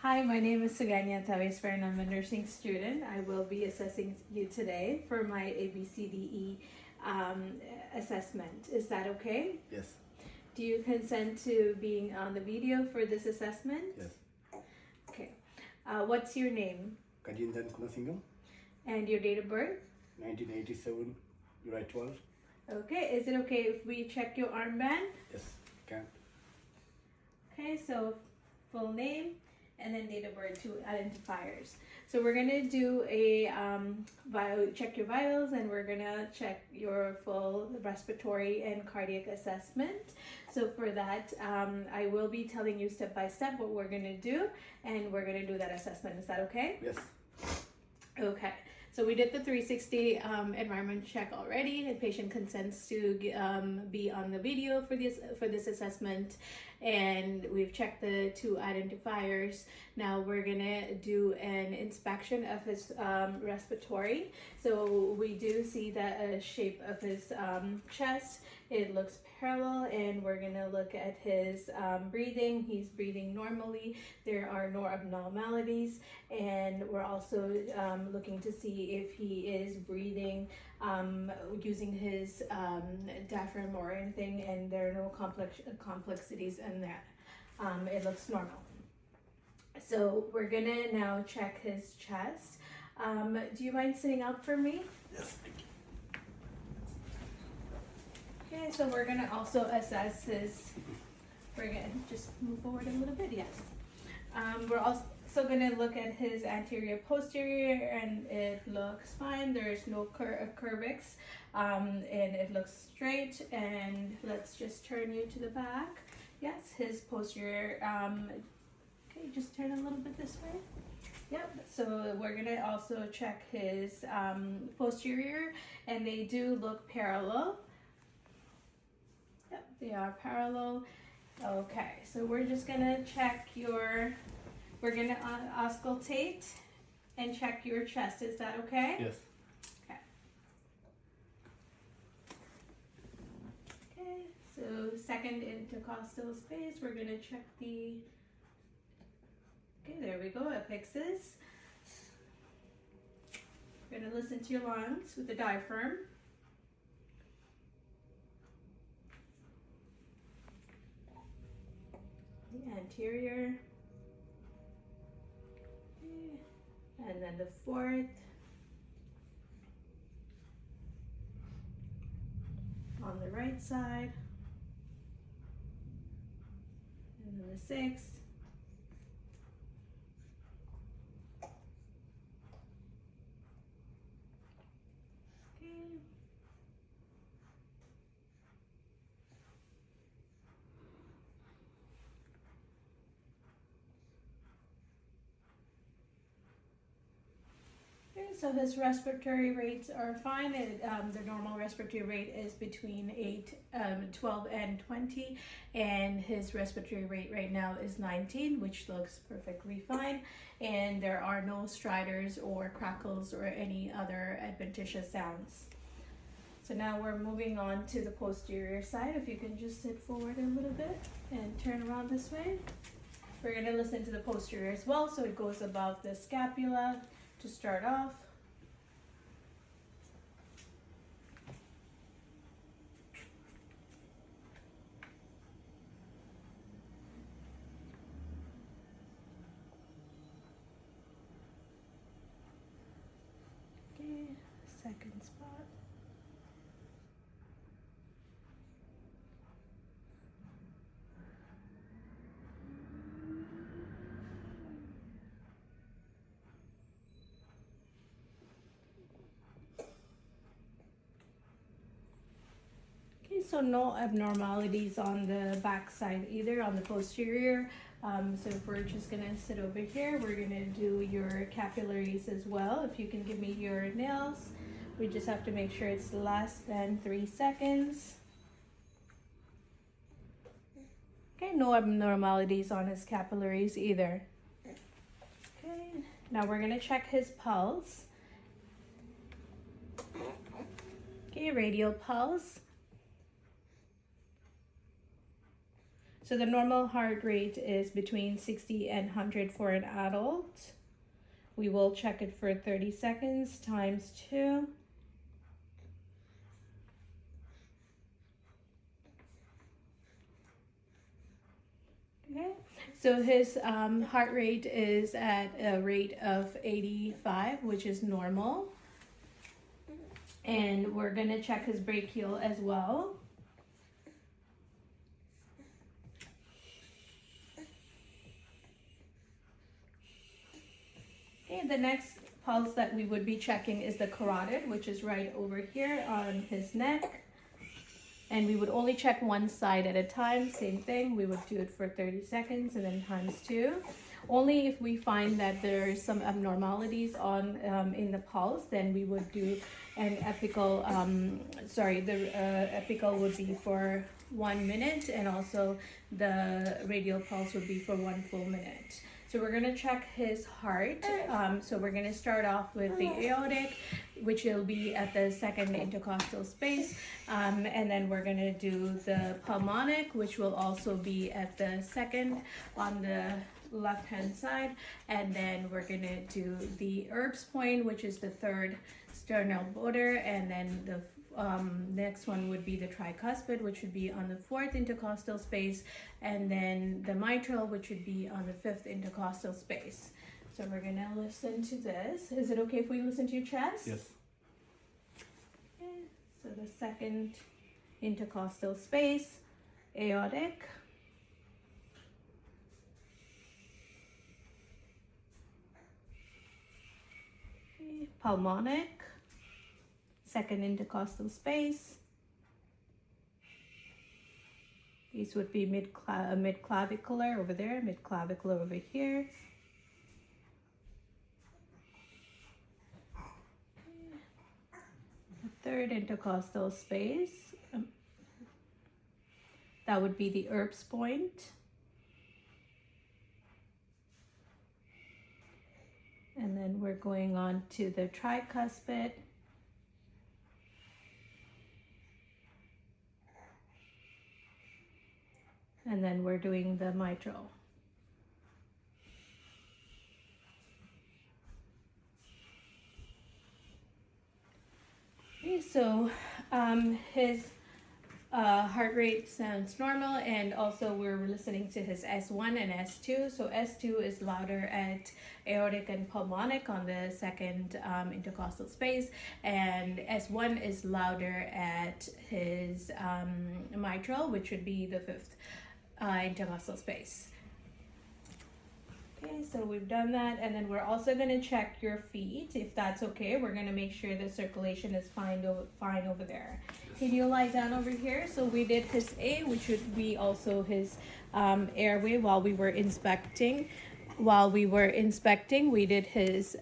Hi, my name is Suganya Tavisper and I'm a nursing student. I will be assessing you today for my ABCDE assessment. Is that okay? Yes. Do you consent to being on the video for this assessment? Yes. Okay. What's your name? Kajindan Kunasingham, And your date of birth? 1987, July 12. Okay. Is it okay if we check your armband? Yes, can. Okay, so full name and then date of birth, two identifiers. So we're gonna do a check your vitals, and we're gonna check your full respiratory and cardiac assessment. So for that, I will be telling you step by step what we're gonna do, and we're gonna do that assessment. Is that okay? Yes. Okay, so we did the 360 environment check already. The patient consents to be on the video for this assessment, and we've checked the two identifiers. Now we're gonna do an inspection of his respiratory. So we do see the shape of his chest. It looks parallel, and we're gonna look at his breathing. He's breathing normally. There are no abnormalities, and we're also looking to see if he is breathing using his diaphragm or anything, and there are no complexities in that. It looks normal. So we're gonna now check his chest. Do you mind sitting up for me? Yes, thank you. Okay, so we're gonna also assess his, we're gonna just move forward a little bit, yes. We're also gonna look at his anterior posterior, and it looks fine. There's no curvix, and it looks straight. And let's just turn you to the back. Yes, his posterior, okay, just turn a little bit this way. Yep, so we're gonna also check his posterior, and they do look parallel. Yep, they are parallel. Okay, so we're just gonna check we're gonna auscultate and check your chest. Is that okay? Yes. Okay. Okay, so second intercostal space, we're gonna check the, okay, there we go, epixis. We're gonna listen to your lungs with the diaphragm. The anterior, and then the fourth, on the right side, and then the sixth, okay. Okay, so his respiratory rates are fine. The normal respiratory rate is between 12 and 20, and his respiratory rate right now is 19, which looks perfectly fine. And there are no stridors or crackles or any other adventitious sounds. So now we're moving on to the posterior side. If you can just sit forward a little bit and turn around this way. We're going to listen to the posterior as well, so it goes above the scapula to start off. Okay, second spot. So no abnormalities on the back side either, on the posterior. So if we're just gonna sit over here, we're gonna do your capillaries as well. If you can give me your nails, we just have to make sure it's less than 3 seconds. Okay, no abnormalities on his capillaries either. Okay, now we're gonna check his pulse. Okay, radial pulse. So the normal heart rate is between 60 and 100 for an adult. We will check it for 30 seconds times 2. Okay, so his heart rate is at a rate of 85, which is normal. And we're gonna check his brachial as well. Okay, the next pulse that we would be checking is the carotid, which is right over here on his neck. And we would only check one side at a time. Same thing, we would do it for 30 seconds and then times 2. Only if we find that there is some abnormalities on in the pulse, then we would do an epical. The epical would be for 1 minute, and also the radial pulse would be for 1 full minute. So we're gonna check his heart. So we're gonna start off with the aortic, which will be at the second intercostal space. And then we're gonna do the pulmonic, which will also be at the second on the left-hand side. And then we're gonna do the Erb's point, which is the third sternal border. And then the next one would be the tricuspid, which would be on the fourth intercostal space, and then the mitral, which would be on the fifth intercostal space. So we're gonna listen to this. Is it okay if we listen to your chest? Yes. Okay. So the second intercostal space, aortic. Okay. Pulmonic. Second intercostal space. These would be mid-clavicular over there, mid-clavicular over here. The third intercostal space, that would be the Erb's point. And then we're going on to the tricuspid. And then we're doing the mitral. Okay, so his heart rate sounds normal, and also we're listening to his S1 and S2. So S2 is louder at aortic and pulmonic on the second intercostal space, and S1 is louder at his mitral, which would be the fifth intercostal space. Okay, so we've done that, and then we're also going to check your feet, if that's okay. We're going to make sure the circulation is fine over there. Can you lie down over here? So we did his A, which would be also his airway while we were inspecting. We did his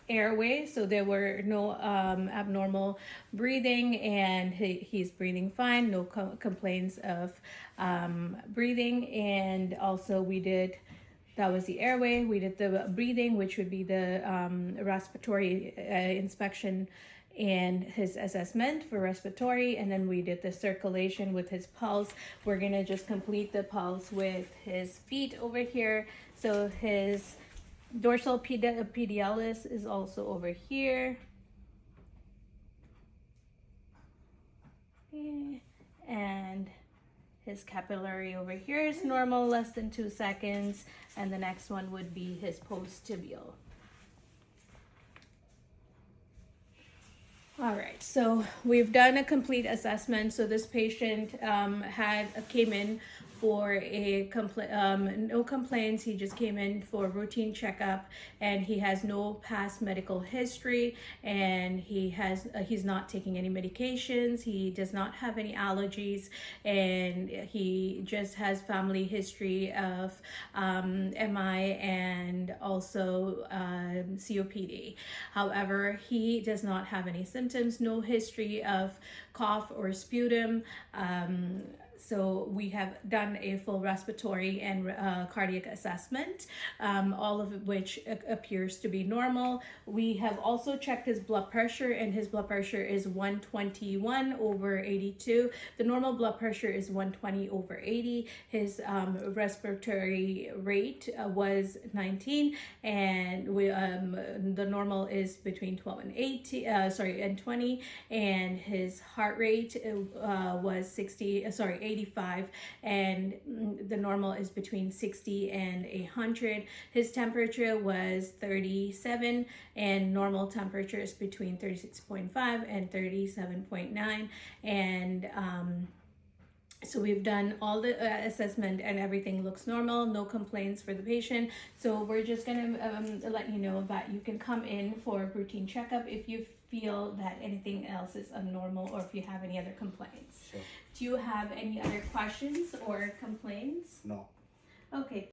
airway, so there were no abnormal breathing, and he's breathing fine, no complaints of breathing. And also that was the airway. We did the breathing, which would be the respiratory inspection and his assessment for respiratory, and then we did the circulation with his pulse. We're gonna just complete the pulse with his feet over here. So his dorsal pedalis is also over here. Okay. And his capillary over here is normal, less than 2 seconds. And the next one would be his post-tibial. All right, so we've done a complete assessment. So this patient came in for a no complaints. He just came in for a routine checkup, and he has no past medical history, and he's not taking any medications. He does not have any allergies, and he just has family history of MI and also COPD. However, he does not have any symptoms, no history of cough or sputum. So we have done a full respiratory and cardiac assessment, all of which appears to be normal. We have also checked his blood pressure, and his blood pressure is 121/82. The normal blood pressure is 120/80. His respiratory rate was 19, and the normal is between 12 and 20, and his heart rate was 85, and the normal is between 60 and 100. His temperature was 37, and normal temperature is between 36.5 and 37.9, and so we've done all the assessment and everything looks normal, no complaints for the patient. So we're just gonna let you know that you can come in for a routine checkup if you feel that anything else is abnormal or if you have any other complaints. Sure. Do you have any other questions or complaints? No. Okay.